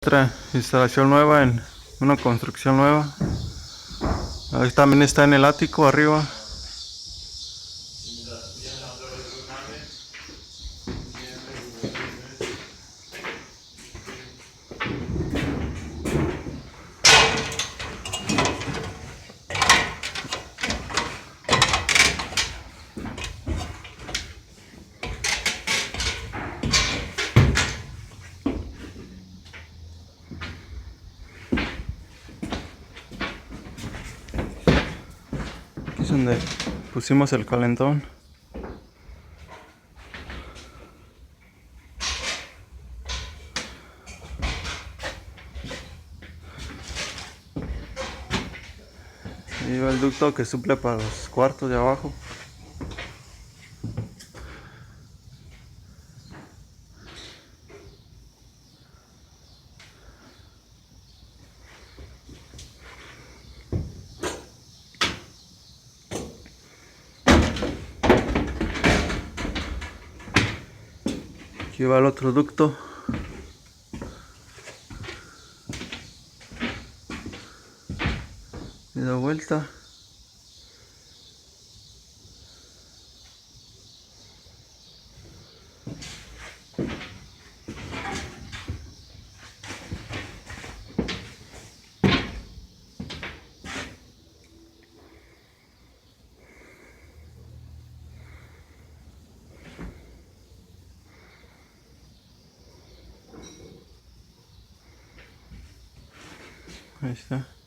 Otra instalación nueva en una construcción nueva. Ahí también está en el ático arriba. Aquí es donde pusimos el calentón. Ahí va el ducto que suple para los cuartos de abajo. Aquí va el otro ducto. Y da vuelta. Ahí está.